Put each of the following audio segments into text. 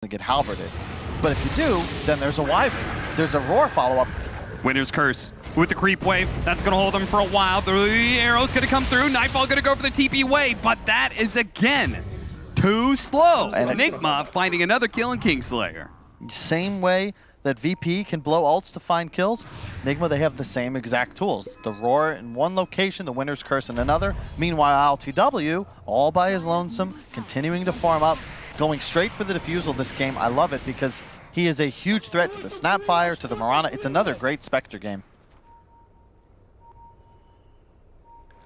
to get halberded. But if you do, then there's a Wyvern. There's a Roar follow-up. Winner's Curse with the creep wave. That's going to hold him for a while. The arrow's going to come through. Nightfall going to go for the TP wave, but that is, again, too slow. And Nigma finding another kill in Kingslayer. Same way that VP can blow ults to find kills, Nigma, they have the same exact tools. The Roar in one location, the Winner's Curse in another. Meanwhile, LTW, all by his lonesome, continuing to farm up, going straight for the defusal this game. I love it because he is a huge threat to the Snapfire, to the Mirana. It's another great Spectre game.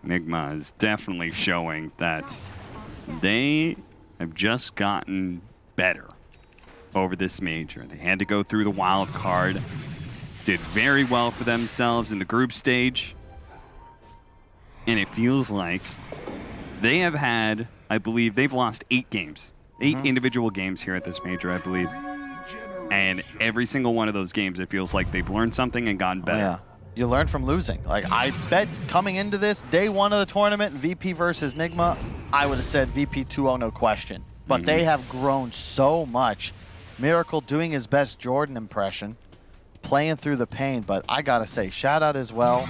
Nigma is definitely showing that they have just gotten better over this major. They had to go through the wild card, did very well for themselves in the group stage, and it feels like they have had, I believe, they've lost 8 games. 8 individual games here at this major, I believe. And every single one of those games, it feels like they've learned something and gotten better. Oh, yeah. You learn from losing. Like, I bet coming into this, day 1 of the tournament, VP versus Nigma, I would have said VP 2-0, no question. But they have grown so much. Miracle doing his best Jordan impression, playing through the pain, but I gotta say, shout out as well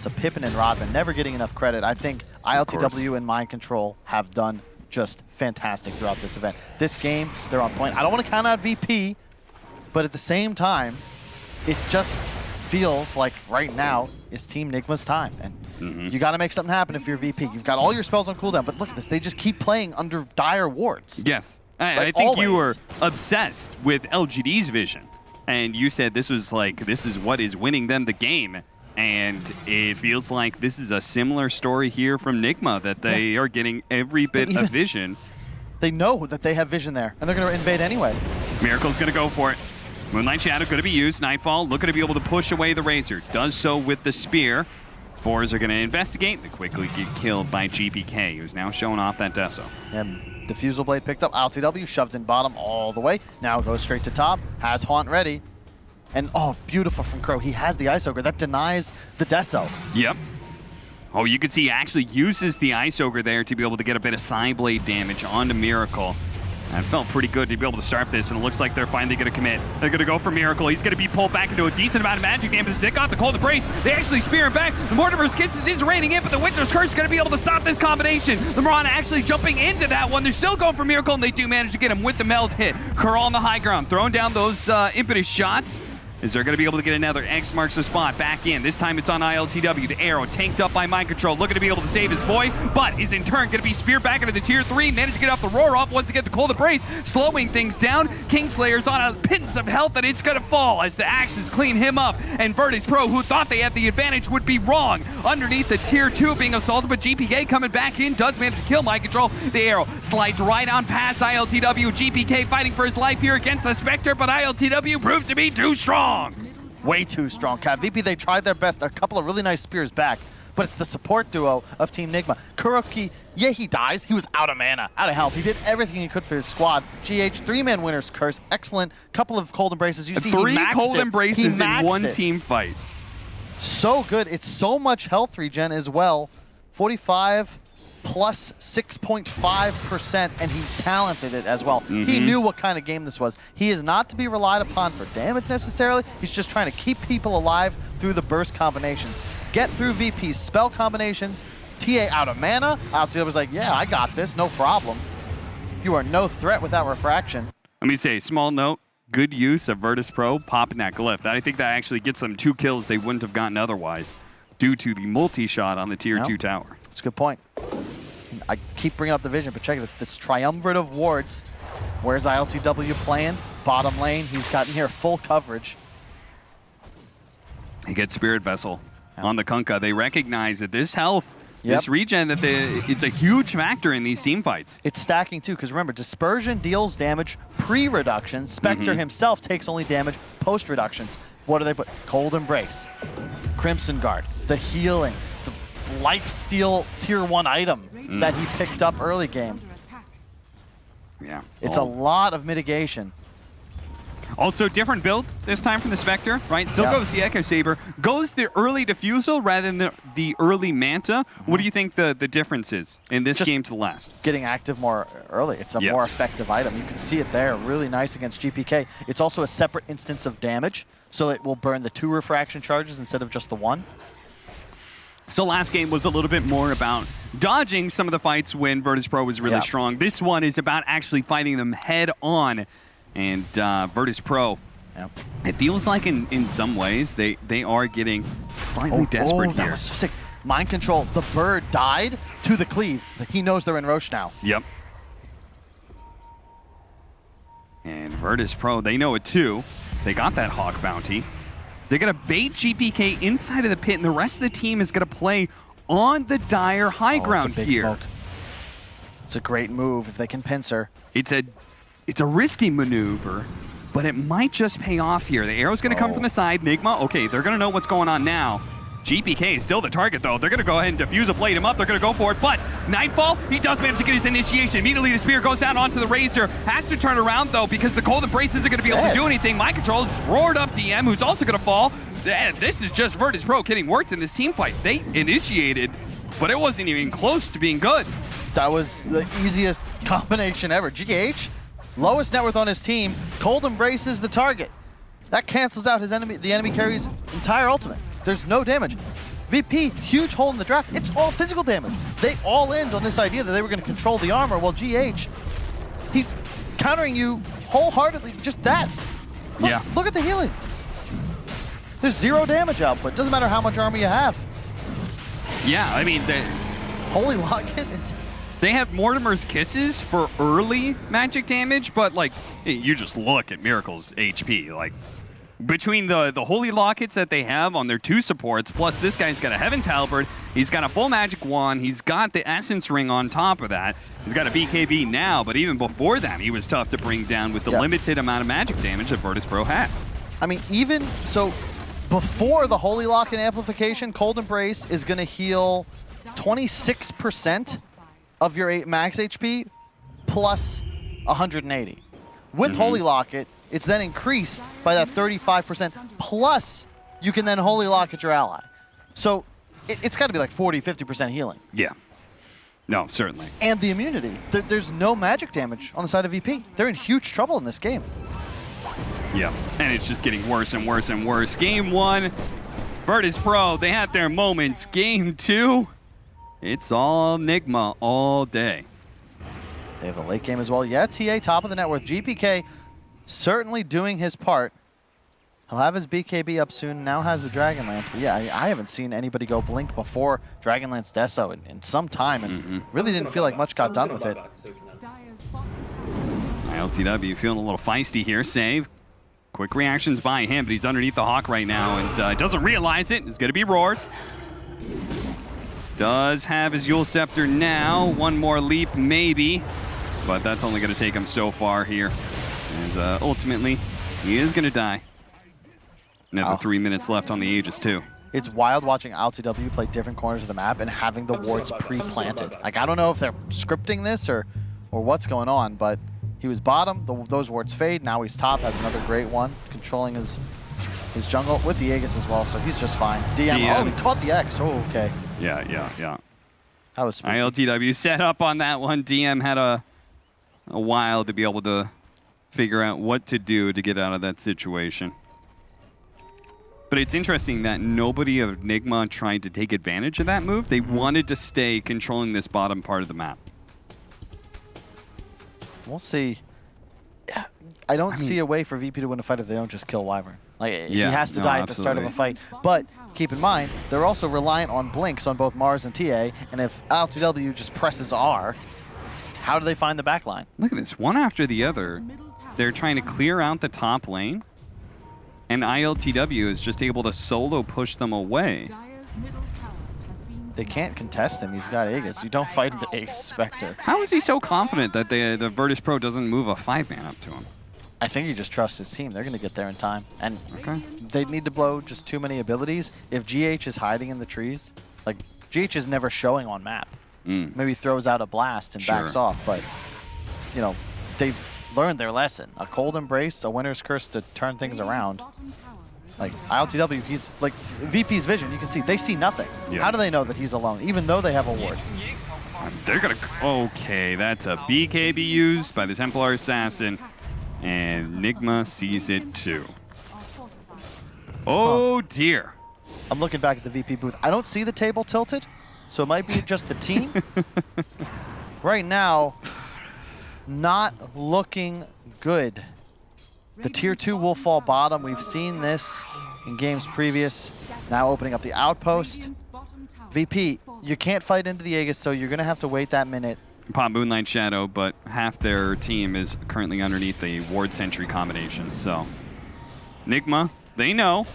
to Pippin and Rodman, never getting enough credit. I think ILTW and Mind Control have done just fantastic throughout this event. This game, they're on point. I don't want to count out VP, but at the same time, it just feels like right now is Team Nigma's time. And you got to make something happen if you're VP. You've got all your spells on cooldown, but look at this. They just keep playing under dire wards. Yes. I think you were obsessed with LGD's vision. And you said this was like, this is what is winning them the game. And it feels like this is a similar story here from Nigma, that they are getting every bit of vision. They know that they have vision there, and they're going to invade anyway. Miracle's going to go for it. Moonlight Shadow going to be used. Nightfall looking to be able to push away the Razor. Does so with the Spear. Boars are going to investigate. They quickly get killed by GPK, who's now showing off that Deso. Diffusal Blade picked up. LTW shoved in bottom all the way. Now goes straight to top. Has Haunt ready. And oh, beautiful from Crow. He has the Ice Ogre. That denies the Deso. Yep. Oh, you can see he actually uses the Ice Ogre there to be able to get a bit of Side Blade damage onto Miracle. And it felt pretty good to be able to start this, and it looks like they're finally going to commit. They're going to go for Miracle. He's going to be pulled back into a decent amount of magic damage. They got the Cold Embrace. They actually spear him back. The Mortimer's Kisses is raining in, but the Winter's Curse is going to be able to stop this combination. The Mirana actually jumping into that one. They're still going for Miracle, and they do manage to get him with the meld hit. Curl on the high ground, throwing down those impetus shots. Is they're going to be able to get another X marks the spot back in. This time it's on ILTW. The arrow tanked up by Mind Control, looking to be able to save his boy, but is in turn going to be speared back into the tier 3. Managed to get off the Roar off once again. The Cold Embrace slowing things down. Kingslayer's on a pittance of health, and it's going to fall as the axes clean him up. And Virtus.pro, who thought they had the advantage, would be wrong. Underneath the tier 2 being assaulted, but GPK coming back in, does manage to kill Mind Control. The arrow slides right on past ILTW. GPK fighting for his life here against the Spectre, but ILTW proves to be too strong. Way too strong, Cat. VP, they tried their best. A couple of really nice spears back, but it's the support duo of Team Nigma. Kuroki, yeah, he dies. He was out of mana, out of health. He did everything he could for his squad. GH, 3-man Winner's Curse. Excellent. Couple of Cold Embraces. You see, 3 Cold Embraces in one team fight. So good. It's so much health regen as well. 45 plus 6.5%, and he talented it as well. He knew what kind of game this was. He is not to be relied upon for damage necessarily. He's just trying to keep people alive through the burst combinations. Get through VP's spell combinations. TA out of mana. LTW was like, yeah, I got this, no problem. You are no threat without refraction. Let me say, small note, good use of Virtus.pro popping that glyph. I think that actually gets them 2 kills they wouldn't have gotten otherwise due to the multi-shot on the tier 2 tower. That's a good point. I keep bringing up the vision, but check this triumvirate of wards. Where's ILTW playing? Bottom lane. He's gotten here full coverage. He gets Spirit Vessel on the Kunkka. They recognize that this health, this regen, that it's a huge factor in these team fights. It's stacking too, because remember, Dispersion deals damage pre-reduction. Spectre himself takes only damage post-reductions. What do they put? Cold Embrace, Crimson Guard, the healing, the lifesteal tier 1 item that he picked up early game. Yeah. It's a lot of mitigation. Also, different build this time from the Spectre, right? Still goes the Echo Saber, goes the early Diffusal rather than the early Manta. What do you think the difference is in this game to the last? Getting active more early. It's a more effective item. You can see it there. Really nice against GPK. It's also a separate instance of damage, so it will burn the 2 refraction charges instead of just the 1. So last game was a little bit more about dodging some of the fights when Virtus.pro was really strong. This one is about actually fighting them head on. And Virtus.pro, it feels like in some ways they are getting slightly desperate here. That was so sick. Mind control. The bird died to the Kyiv. He knows they're in Roche now. Yep. And Virtus.pro, they know it too. They got that Hawk bounty. They're going to bait GPK inside of the pit, and the rest of the team is going to play on the dire high ground it's a big here. Smoke. It's a great move if they can pincer. It's a risky maneuver, but it might just pay off here. The arrow's going to come from the side. Nigma, okay, they're going to know what's going on now. GPK is still the target, though. They're going to go ahead and defuse a blade him up. They're going to go for it, but Nightfall, he does manage to get his initiation. Immediately, the spear goes down onto the Razor. Has to turn around, though, because the Cold Embrace isn't going to be able to do anything. Mind control just roared up DM, who's also going to fall. And this is just Virtus.pro getting worked in this team fight. They initiated, but it wasn't even close to being good. That was the easiest combination ever. GH, lowest net worth on his team. Cold Embrace is the target. That cancels out the enemy carry's entire ultimate. There's no damage. VP, huge hole in the draft. It's all physical damage. They all end on this idea that they were going to control the armor, while GH, he's countering you wholeheartedly. Just that. Look at the healing. There's 0 damage output. Doesn't matter how much armor you have. Yeah, I mean, Holy Locket. They have Mortimer's Kisses for early magic damage, but like, you just look at Miracle's HP. Like, between the Holy Lockets that they have on their 2 supports, plus this guy's got a Heaven's Halberd, he's got a full magic wand, he's got the Essence Ring on top of that, he's got a BKB now, but even before that, he was tough to bring down with the limited amount of magic damage that Virtus.pro had. I mean, even so, before the Holy Locket amplification, Cold Embrace is going to heal 26% of your max HP plus 180. With Holy Locket, it's then increased by that 35%, plus you can then Holy Locket your ally. So it's got to be like 40, 50% healing. Yeah. No, certainly. And the immunity. There's no magic damage on the side of VP. They're in huge trouble in this game. Yeah, and it's just getting worse and worse and worse. Game 1, Virtus.pro, they had their moments. Game 2, it's all Nigma all day. They have the late game as well. Yeah, TA top of the net worth. GPK certainly doing his part. He'll have his BKB up soon, now has the Dragonlance. But yeah, I haven't seen anybody go Blink before Dragonlance Deso in some time, and really didn't feel like much got done with it. LTW feeling a little feisty here. Save. Quick reactions by him, but he's underneath the Hawk right now and doesn't realize it. It's going to be roared. Does have his Yule Scepter now. One more leap, maybe. But that's only going to take him so far here. And ultimately, he is going to die. Another 3 minutes left on the Aegis, too. It's wild watching LTW play different corners of the map and having the wards pre-planted. Like, I don't know if they're scripting this or what's going on, but he was bottom, those wards fade, now he's top, has another great one, controlling his jungle with the Aegis as well, so he's just fine. DM. Oh, he caught the X. Oh, okay. Yeah. That was smooth. ILTW set up on that one. DM had a while to be able to figure out what to do to get out of that situation. But it's interesting that nobody of Nigma tried to take advantage of that move. They wanted to stay controlling this bottom part of the map. We'll see. I mean, see a way for VP to win a fight if they don't just kill Wyvern. Like, he has to die at the start of a fight. But keep in mind, they're also reliant on blinks on both Mars and TA, and if LTW just presses R, how do they find the backline? Look at this, one after the other. They're trying to clear out the top lane, and ILTW is just able to solo push them away. They can't contest him. He's got Aegis. You don't fight into Aegis Spectre. How is he so confident that the Virtus.pro doesn't move a 5-man up to him? I think he just trusts his team. They're going to get there in time. And they need to blow just too many abilities. If GH is hiding in the trees, like, GH is never showing on map. Maybe throws out a blast and backs off. But, you know, they've learned their lesson. A cold embrace, a winner's curse to turn things around. Like, ILTW, he's like, VP's vision, you can see, they see nothing. Yeah. How do they know that he's alone, even though they have a ward? They're gonna, okay, that's a BKB used by the Templar Assassin, and Nigma sees it too. Oh dear. I'm looking back at the VP booth. I don't see the table tilted, so it might be just the team. Right now, not looking good. The tier 2 will fall bottom. We've seen this in games previous. Now opening up the outpost. VP, you can't fight into the Aegis, so you're going to have to wait that minute. Pop Moonlight Shadow, but half their team is currently underneath a Ward Sentry combination, so. Nigma, they know.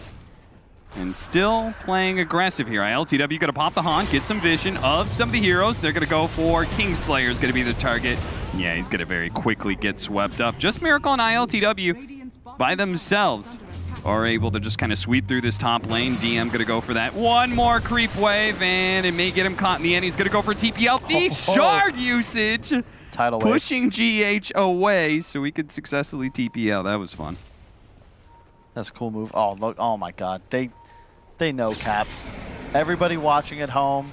And still playing aggressive here. ILTW gonna pop the honk, get some vision of some of the heroes. They're gonna go for Kingslayer is gonna be the target. Yeah, he's gonna very quickly get swept up. Just Miracle and ILTW by themselves are able to just kind of sweep through this top lane. DM gonna go for that one more creep wave, and it may get him caught in the end. He's gonna go for TPL. The shard usage, Tidal pushing GH away so we could successfully TPL. That was fun. That's a cool move. Oh, look. Oh, my God. They know, Cap. Everybody watching at home,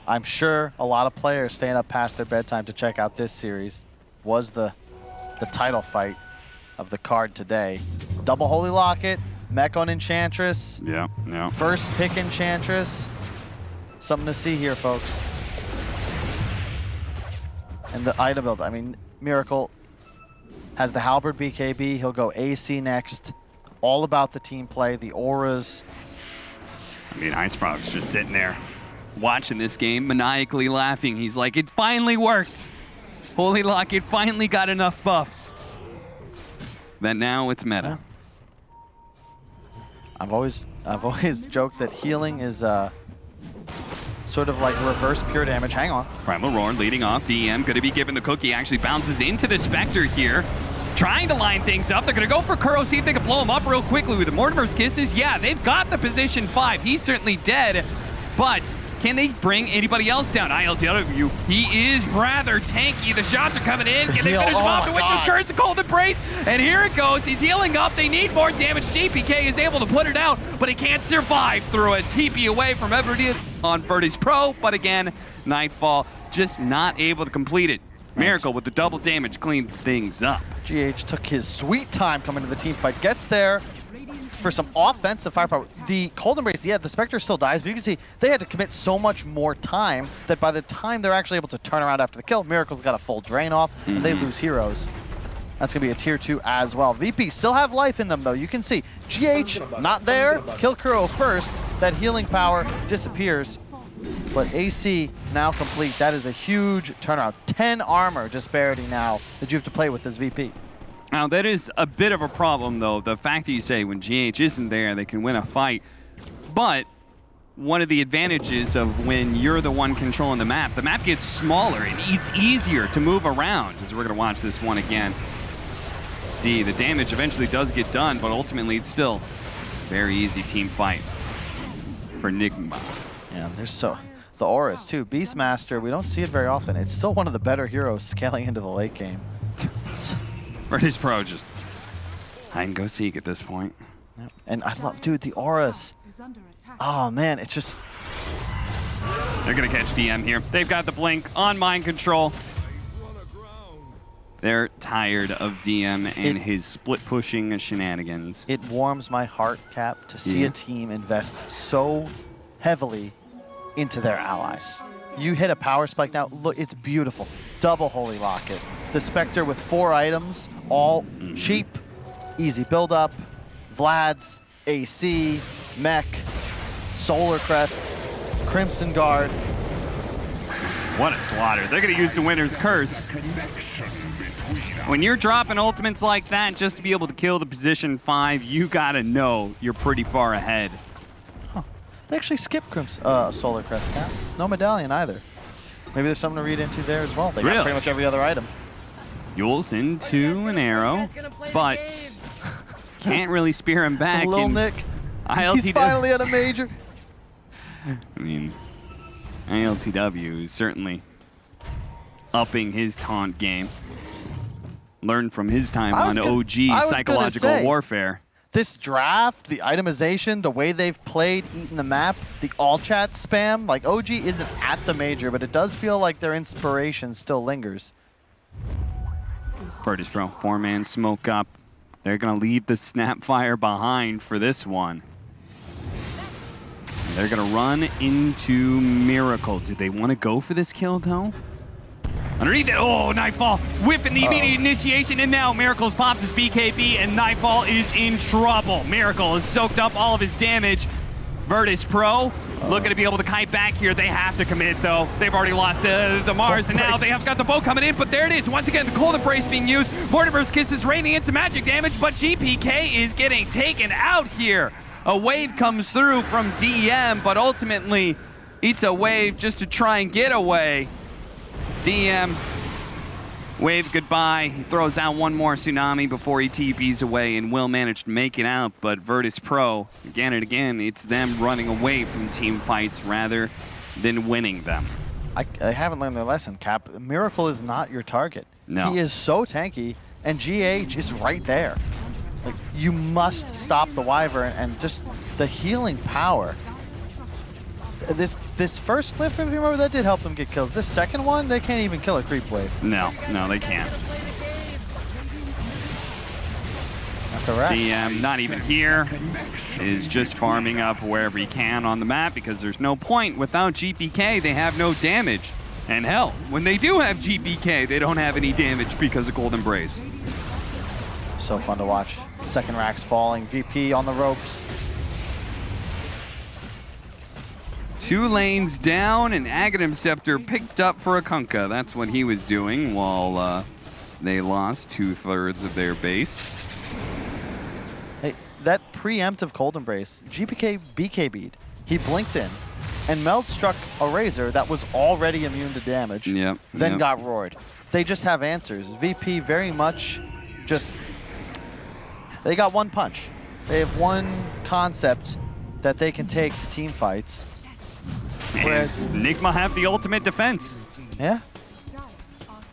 I'm sure a lot of players staying up past their bedtime to check out this series, was the title fight of the card today. Double Holy Locket, Mech on Enchantress. Yeah. First pick Enchantress. Something to see here, folks. And the item build. I mean, Miracle has the Halberd BKB. He'll go AC next. All about the team play, the auras. I mean, Ice Frog's just sitting there watching this game, maniacally laughing. He's like, it finally worked. Holy Locket finally got enough buffs that now it's meta. I've always joked that healing is sort of like reverse pure damage. Hang on. Primal Roar leading off. DM going to be given the cookie. Actually bounces into the Spectre here. Trying to line things up. They're going to go for Kuro, see if they can blow him up real quickly with the Mortimer's Kisses. Yeah, they've got the position 5. He's certainly dead, but can they bring anybody else down? ILTW, he is rather tanky. The shots are coming in. Can they finish him off? The Witch's Curse, the Cold Embrace, and here it goes. He's healing up. They need more damage. DPK is able to put it out, but he can't survive through it. TP away from everybody on Virtus.pro, but again, Nightfall just not able to complete it. Miracle with the double damage cleans things up. GH took his sweet time coming to the team fight. Gets there for some offensive firepower. The Cold Embrace, yeah, the Spectre still dies, but you can see they had to commit so much more time that by the time they're actually able to turn around after the kill, Miracle's got a full drain off, and they lose heroes. That's going to be a tier 2 as well. VP still have life in them, though. You can see GH not there. Kill Kuro first. That healing power disappears. But AC now complete. That is a huge turnaround. 10 armor disparity now that you have to play with this VP. Now, that is a bit of a problem, though. The fact that you say when GH isn't there, they can win a fight. But one of the advantages of when you're the one controlling the map gets smaller and it's easier to move around. As we're going to watch this one again. See, the damage eventually does get done, but ultimately it's still a very easy team fight for Nigma. Yeah, there's the auras too. Beastmaster, we don't see it very often. It's still one of the better heroes scaling into the late game. Virtus.pro just hide and go seek at this point. Yep. And I love, dude, the auras. Oh man, it's just. They're gonna catch DM here. They've got the blink on mind control. They're tired of DM and his split pushing shenanigans. It warms my heart, Cap, to see a team invest so heavily into their allies. You hit a power spike now. Look, it's beautiful. Double Holy Locket. The Spectre with 4 items, all cheap, easy build up. Vlad's, AC, Mech, Solar Crest, Crimson Guard. What a slaughter. They're going to use the Winner's Curse. When you're dropping ultimates like that just to be able to kill the position 5, you got to know you're pretty far ahead. They actually skipped Solar Crest, Cap. No medallion either. Maybe there's something to read into there as well. They got pretty much every other item. Yule's into an arrow, but can't really spear him back. Lil Nick, he's finally at a major. I mean, ILTW is certainly upping his taunt game. Learned from his time I on was OG, psychological warfare. This draft, the itemization, the way they've played, eating the map, the all chat spam, like OG isn't at the major, but it does feel like their inspiration still lingers. Virtus.pro, 4-man smoke up. They're going to leave the Snapfire behind for this one. They're going to run into Miracle. Do they want to go for this kill, though? Underneath it, oh, Nightfall whiffing the immediate initiation, and now Miracle's popped his BKB, and Nightfall is in trouble. Miracle has soaked up all of his damage. Virtus.pro looking to be able to kite back here. They have to commit, though. They've already lost the Mars, and now they have got the bow coming in, but there it is. Once again, the Cold Embrace being used. Mortimer's Kiss is raining into magic damage, but GPK is getting taken out here. A wave comes through from DM, but ultimately, it's a wave just to try and get away. DM, wave goodbye. He throws out one more tsunami before he TPs away and will manage to make it out. But Virtus.pro, again and again, it's them running away from team fights rather than winning them. I haven't learned their lesson, Cap. Miracle is not your target. No. He is so tanky, and GH is right there. Like, you must stop the Wyvern, and just the healing power. This first clip, if you remember, that did help them get kills. This second one, they can't even kill a creep wave. No, they can't. That's a wrap. DM, not even here, is just farming up wherever he can on the map because there's no point. Without GPK, they have no damage. And hell, when they do have GPK, they don't have any damage because of Cold Embrace. So fun to watch. Second rack's falling. VP on the ropes. 2 lanes down, and Aghanim Scepter picked up for a Kunkka. That's what he was doing while they lost 2/3 of their base. Hey, that preemptive Cold Embrace, GPK BKB'd. He blinked in, and Meld struck a Razor that was already immune to damage, then got roared. They just have answers. VP very much just, they got one punch. They have one concept that they can take to team fights. Whereas Nigma have the ultimate defense. Yeah.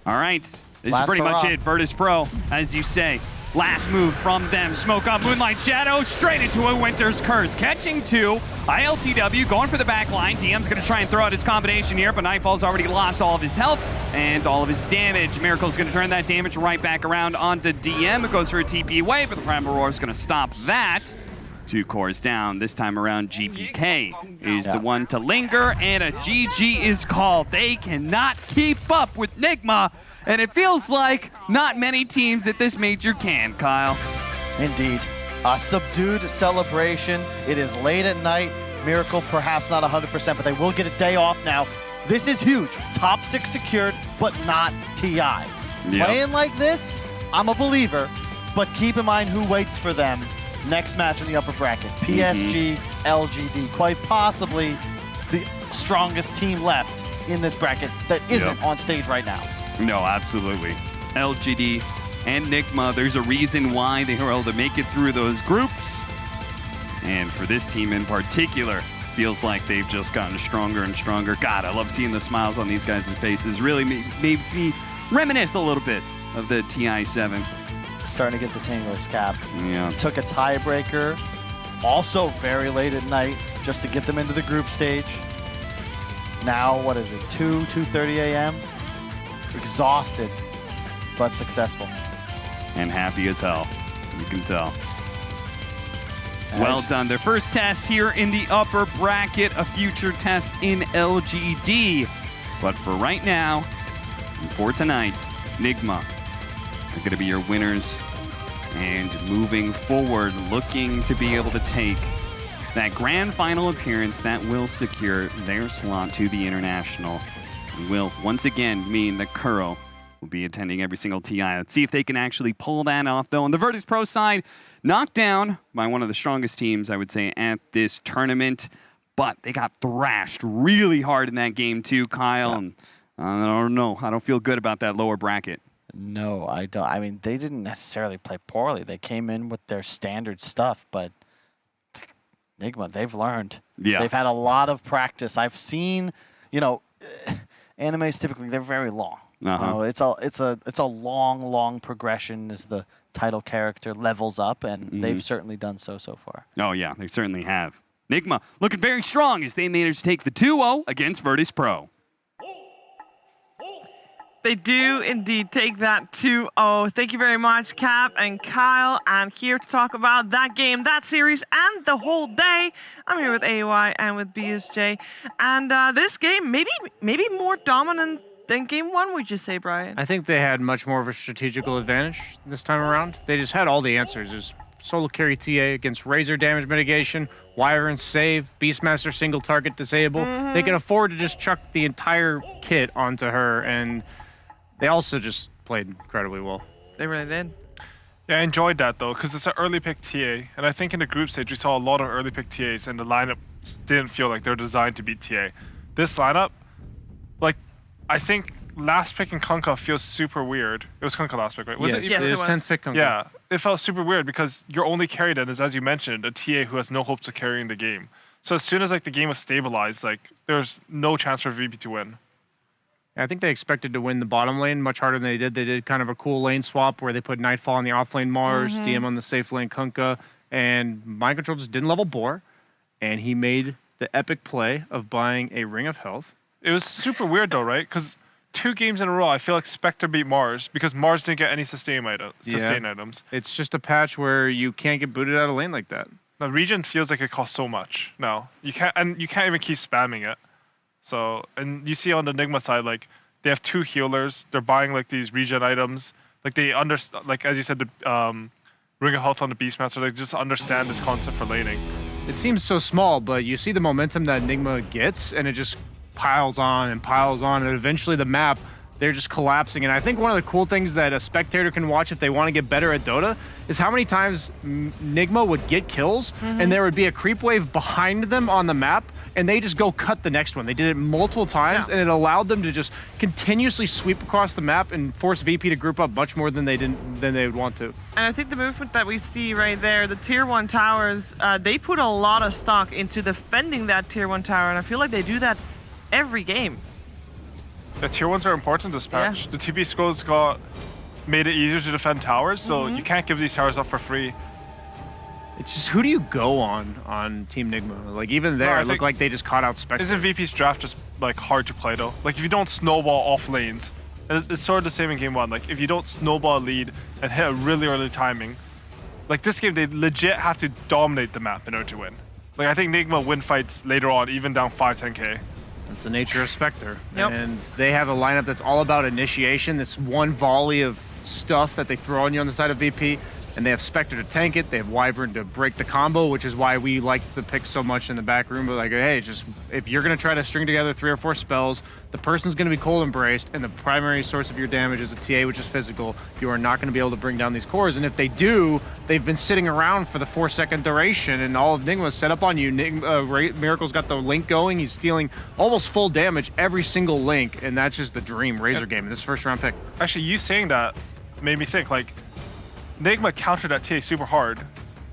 All right, this is pretty much it. Virtus.pro, as you say. Last move from them. Smoke up, Moonlight Shadow, straight into a Winter's Curse. Catching 2, ILTW going for the back line. DM's going to try and throw out his combination here, but Nightfall's already lost all of his health and all of his damage. Miracle's going to turn that damage right back around onto DM. It goes for a TP wave, but the Primal Roar is going to stop that. 2 cores down. This time around, GPK is the one to linger, and a GG is called. They cannot keep up with Nigma, and it feels like not many teams at this major can, Kyle. Indeed. A subdued celebration. It is late at night. Miracle perhaps not 100%, but they will get a day off now. This is huge. Top 6 secured, but not TI. Playing like this, I'm a believer, but keep in mind who waits for them. Next match in the upper bracket, PSG.LGD, quite possibly the strongest team left in this bracket that isn't on stage right now. No, absolutely. LGD and Nigma, there's a reason why they were able to make it through those groups. And for this team in particular, feels like they've just gotten stronger and stronger. God, I love seeing the smiles on these guys' faces. Really makes me reminisce a little bit of the TI-7. Starting to get the tingles, Cap. Yeah. Took a tiebreaker, also very late at night, just to get them into the group stage. Now, what is it, 2:30 a.m.? Exhausted, but successful. And happy as hell, you can tell. Well done. Their first test here in the upper bracket, a future test in LGD. But for right now, and for tonight, Nigma are going to be your winners, and moving forward, looking to be able to take that grand final appearance that will secure their slot to the International. And will once again mean that Kuro will be attending every single TI. Let's see if they can actually pull that off, though. On the Virtus.pro side, knocked down by one of the strongest teams, I would say, at this tournament, but they got thrashed really hard in that game too, Kyle. And I don't know. I don't feel good about that lower bracket. No, I don't. I mean, they didn't necessarily play poorly. They came in with their standard stuff, but Nigma, they've learned. Yeah. They've had a lot of practice. I've seen, you know, animes typically, they're very long. It's a long progression as the title character levels up, and they've certainly done so far. Oh yeah, they certainly have. Nigma looking very strong as they managed to take the 2-0 against Virtus.pro. They do indeed take that 2-0. Thank you very much, Cap and Kyle. And here to talk about that game, that series, and the whole day, I'm here with AY and with BSJ. And this game, maybe more dominant than game 1, would you say, Brian? I think they had much more of a strategical advantage this time around. They just had all the answers. There's solo carry TA against Razor damage mitigation, Wyvern save, Beastmaster single target disable. They can afford to just chuck the entire kit onto her, and they also just played incredibly well. They really did. Yeah, I enjoyed that though, because it's an early pick TA, and I think in the group stage we saw a lot of early pick TAs, and the lineup didn't feel like they're designed to beat TA. This lineup, like, I think last pick in Kunkka feels super weird. It was Kunkka last pick, right? Was yes, it? Yes, it it was was. 10th pick Kunkka. Yeah, it felt super weird because your only carry then is, as you mentioned, a TA who has no hopes of carrying the game. So as soon as like the game was stabilized, like there's no chance for VP to win. I think they expected to win the bottom lane much harder than they did. They did kind of a cool lane swap where they put Nightfall on the off lane Mars, DM on the safe lane Kunkka, and Mind Control just didn't level Boar, and he made the epic play of buying a Ring of Health. It was super weird though, right? Because 2 games in a row, I feel like Spectre beat Mars because Mars didn't get any sustain items. It's just a patch where you can't get booted out of lane like that. Now Regen feels like it costs so much now. You can't even keep spamming it. So, and you see on the Nigma side, like they have 2 healers. They're buying like these regen items. Like they like as you said, the Ring of Health on the Beastmaster. They just understand this concept for laning. It seems so small, but you see the momentum that Nigma gets, and it just piles on, and eventually the map, they're just collapsing. And I think one of the cool things that a spectator can watch if they want to get better at Dota is how many times Nigma would get kills, and there would be a creep wave behind them on the map, and they just go cut the next one. They did it multiple times, and it allowed them to just continuously sweep across the map and force VP to group up much more than they would want to. And I think the movement that we see right there, the tier 1 towers, they put a lot of stock into defending that tier 1 tower, and I feel like they do that every game. The tier 1s are important this patch. The TP scrolls made it easier to defend towers, so you can't give these towers up for free. It's just, who do you go on Team Nigma? Like, even there, it looked like they just caught out Spectre. Isn't VP's draft just like hard to play though? Like if you don't snowball off lanes, and it's sort of the same in game 1. Like if you don't snowball a lead and hit a really early timing, like this game they legit have to dominate the map in order to win. Like I think Nigma win fights later on, even down 5-10k. That's the nature of Spectre. Yep. And they have a lineup that's all about initiation, this one volley of stuff that they throw on you on the side of VP. And they have Spectre to tank it. They have Wyvern to break the combo, which is why we like the pick so much in the back room. But like, hey, just if you're going to try to string together 3 or 4 spells, the person's going to be cold embraced, and the primary source of your damage is a TA, which is physical. You are not going to be able to bring down these cores. And if they do, they've been sitting around for the 4-second duration, and all of Nigma's set up on you. Miracle's got the link going. He's stealing almost full damage every single link, and that's just the dream Razor game in this first round pick. Actually, you saying that made me think like Nigma countered that TA super hard,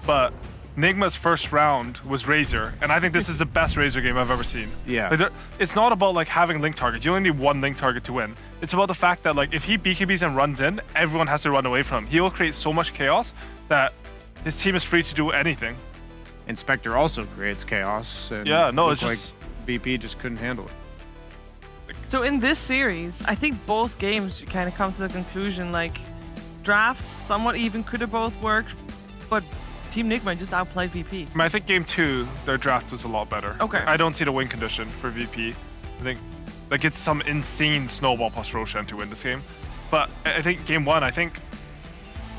but Nigma's first round was Razor, and I think this is the best Razor game I've ever seen. Yeah. Like, it's not about like having link targets. You only need 1 link target to win. It's about the fact that like if he BKBs and runs in, everyone has to run away from him. He will create so much chaos that his team is free to do anything. And Spectre also creates chaos. And Yeah, no, it's like just VP just couldn't handle it. So in this series, I think both games you kind of come to the conclusion like drafts somewhat even could have both worked, but Team Nigma just outplayed VP. I think game 2, their draft was a lot better. Okay. I don't see the win condition for VP. I think like it's some insane snowball plus Roshan to win this game. But I think game 1, I think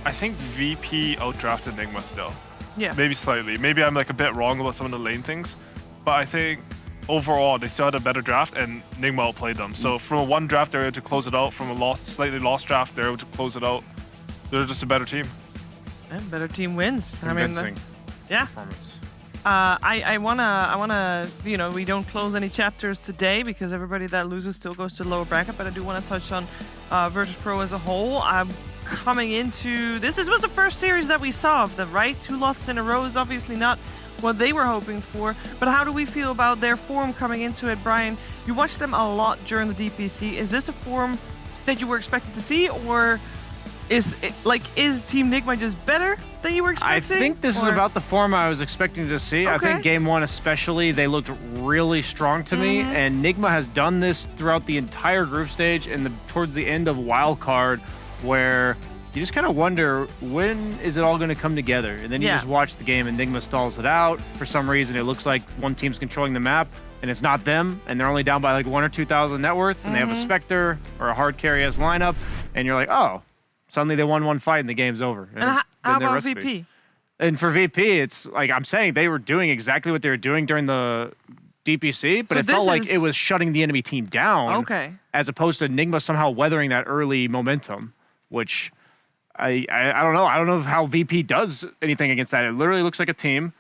VP outdrafted Nigma still. Yeah. Maybe slightly. Maybe I'm like a bit wrong about some of the lane things, but I think overall they still had a better draft and Nigma outplayed them. So from a 1 draft, they were able to close it out. From a slightly lost draft, they were able to close it out. They're just a better team. And better team wins. Convincing yeah. performance. I wanna, you know, we don't close any chapters today because everybody that loses still goes to the lower bracket, but I do want to touch on Virtus.pro as a whole. Coming into this was the first series that we saw of them, right? 2 losses in a row is obviously not what they were hoping for, but how do we feel about their form coming into it, Brian? You watched them a lot during the DPC. Is this the form that you were expecting to see, or is Team Nigma just better than you were expecting? I think this is about the form I was expecting to see. I think game 1 especially, they looked really strong to me, and Nigma has done this throughout the entire group stage and towards the end of wild card, where you just kind of wonder, when is it all going to come together? And then you just watch the game and Nigma stalls it out. For some reason, it looks like one team's controlling the map and it's not them, and they're only down by like 1,000 or 2,000 net worth, and they have a Spectre or a hard carry as lineup, and you're like, oh, suddenly they won one fight and the game's over. And how about VP? And for VP, it's like I'm saying, they were doing exactly what they were doing during the DPC, but it felt like it was shutting the enemy team down, as opposed to Nigma somehow weathering that early momentum, which I don't know. I don't know how VP does anything against that. It literally looks like a team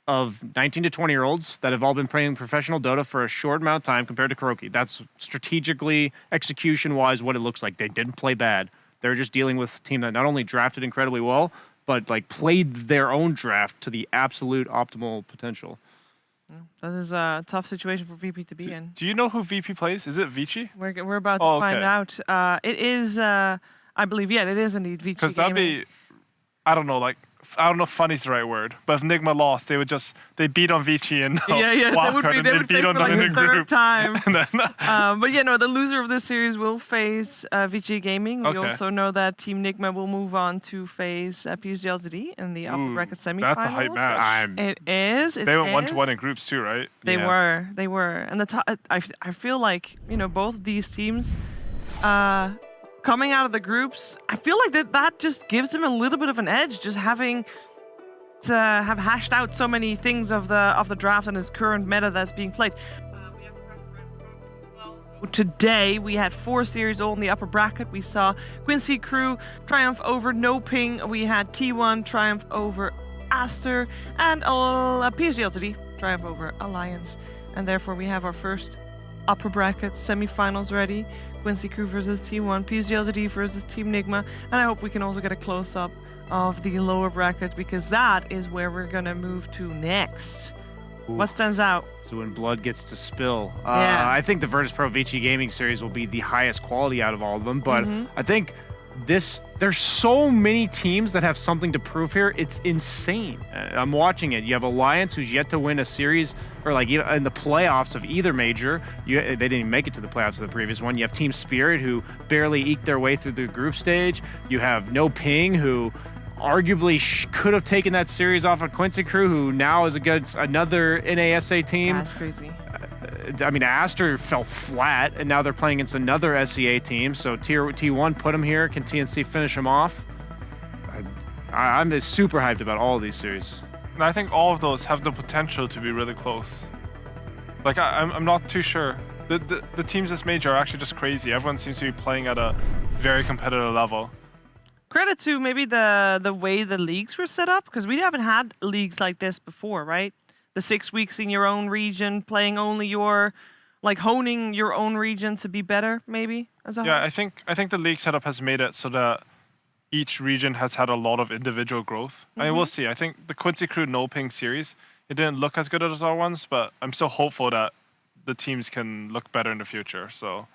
of 19 to 20-year-olds that have all been playing professional Dota for a short amount of time compared to Kuroki. That's strategically, execution-wise, what it looks like. They didn't play bad. They're just dealing with a team that not only drafted incredibly well, but like played their own draft to the absolute optimal potential. That is a tough situation for VP to be in. Do you know who VP plays? Is it Vici? We're about to find out. It is, I believe, it is indeed Vici Gaming. Because that'd be, I don't know if funny's the right word, but if Nigma lost, they beat on Vici and wildcard, they would beat face on for like them the in the third group. time. But the loser of this series will face Vici Gaming. We also know that Team Nigma will move on to face PSG.LGD in the upper bracket semifinals. That's a hype match. It is. They went 1-1 in groups too, right? They were. And I feel like, both of these teams, coming out of the groups, I feel like that just gives them a little bit of an edge, just having to have hashed out so many things of the draft and its current meta that's being played. We have the random performance as well. So today we had 4 series all in the upper bracket. We saw Quincy Crew triumph over No Ping. We had T1 triumph over Aster, and PSG.LGD triumph over Alliance. And therefore we have our first upper bracket semifinals ready. Quincy Crew versus T1, PSG.LGD versus Team Nigma, and I hope we can also get a close-up of the lower bracket, because that is where we're gonna move to next. Ooh. What stands out? So when blood gets to spill. I think the Virtus.pro Vici Gaming series will be the highest quality out of all of them, but I think there's so many teams that have something to prove here. It's insane. I'm watching it. You have Alliance, who's yet to win a series, or like in the playoffs of either major. They didn't even make it to the playoffs of the previous one. You have Team Spirit, who barely eked their way through the group stage. You have No Ping, who arguably could have taken that series off of Quincy Crew, who now is against another NASA team. That's crazy. I mean, Aster fell flat, and now they're playing against another SEA team. So T1 put them here. Can TNC finish them off? I'm just super hyped about all of these series. And I think all of those have the potential to be really close. Like, I'm not too sure. The teams this major are actually just crazy. Everyone seems to be playing at a very competitive level. Credit to maybe the way the leagues were set up, because we haven't had leagues like this before, right? The 6 weeks in your own region, playing only honing your own region to be better, maybe, as a whole. Yeah, I think the league setup has made it so that each region has had a lot of individual growth. I mean, we'll see. I think the Quincy Crew No Ping series, it didn't look as good as our ones, but I'm still hopeful that the teams can look better in the future. So,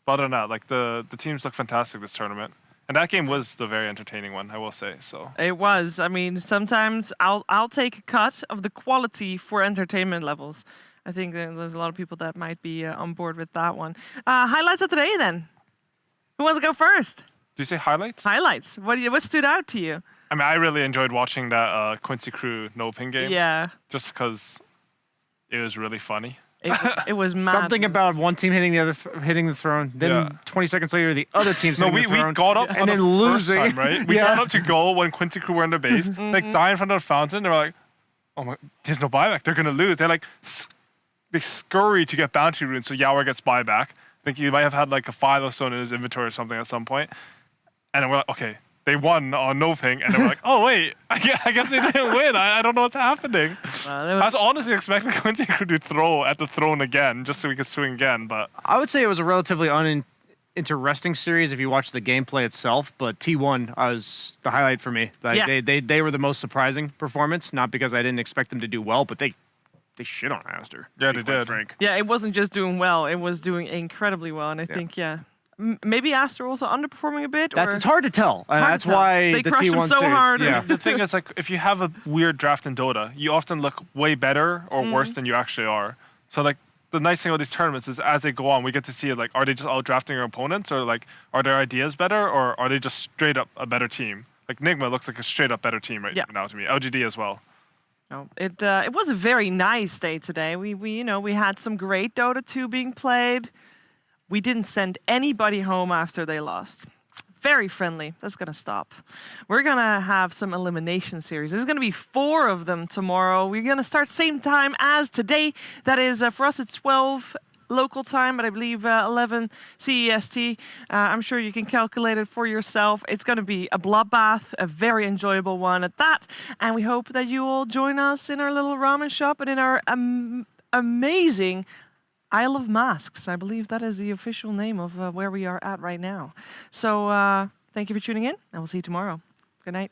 but other than that, like the teams look fantastic this tournament. And that game was the very entertaining one, I will say. So it was. I mean, sometimes I'll take a cut of the quality for entertainment levels. I think there's a lot of people that might be on board with that one. Highlights of today, then. Who wants to go first? Do you say highlights? Highlights. What stood out to you? I mean, I really enjoyed watching that Quincy Crew No Ping game. Yeah. Just because it was really funny. It was mad. Something about one team hitting the other, hitting the throne. Then 20 seconds later, the other team's hitting the throne. We got up and then losing. Time, right? We got up to goal when Quincy Crew were in the base, like die in front of the fountain. They were like, "Oh my, there's no buyback. They're gonna lose." They scurry to get bounty runes, so Yawer gets buyback. I think he might have had like a Philo stone in his inventory or something at some point. And then we're like, okay. They won on No Ping, and they were like, oh, wait, I guess they didn't win. I don't know what's happening. I was honestly expecting Quincy Crew to throw at the throne again, just so we could swing again, but... I would say it was a relatively uninteresting series if you watch the gameplay itself, but T1 was the highlight for me. Like, they were the most surprising performance, not because I didn't expect them to do well, but they shit on Aster. Yeah, they did. Frank. Yeah, it wasn't just doing well, it was doing incredibly well, and I think, Maybe Aster also underperforming a bit. Or It's hard to tell. Hard to That's tell. why They the crushed him T1 so series, hard. Yeah. The thing is, like, if you have a weird draft in Dota, you often look way better or worse than you actually are. So, like, the nice thing about these tournaments is as they go on, we get to see, like, are they just out drafting their opponents, or, like, are their ideas better, or are they just straight up a better team? Like, Nigma looks like a straight up better team right now to me. LGD as well. No, it was a very nice day today. We had some great Dota 2 being played. We didn't send anybody home after they lost. Very friendly. That's going to stop. We're going to have some elimination series. There's going to be 4 of them tomorrow. We're going to start same time as today. That is, for us, it's 12 local time, but I believe 11 CEST. I'm sure you can calculate it for yourself. It's going to be a bloodbath, a very enjoyable one at that. And we hope that you will join us in our little ramen shop and in our amazing Isle of Masks. I believe that is the official name of where we are at right now. So thank you for tuning in, and we'll see you tomorrow. Good night.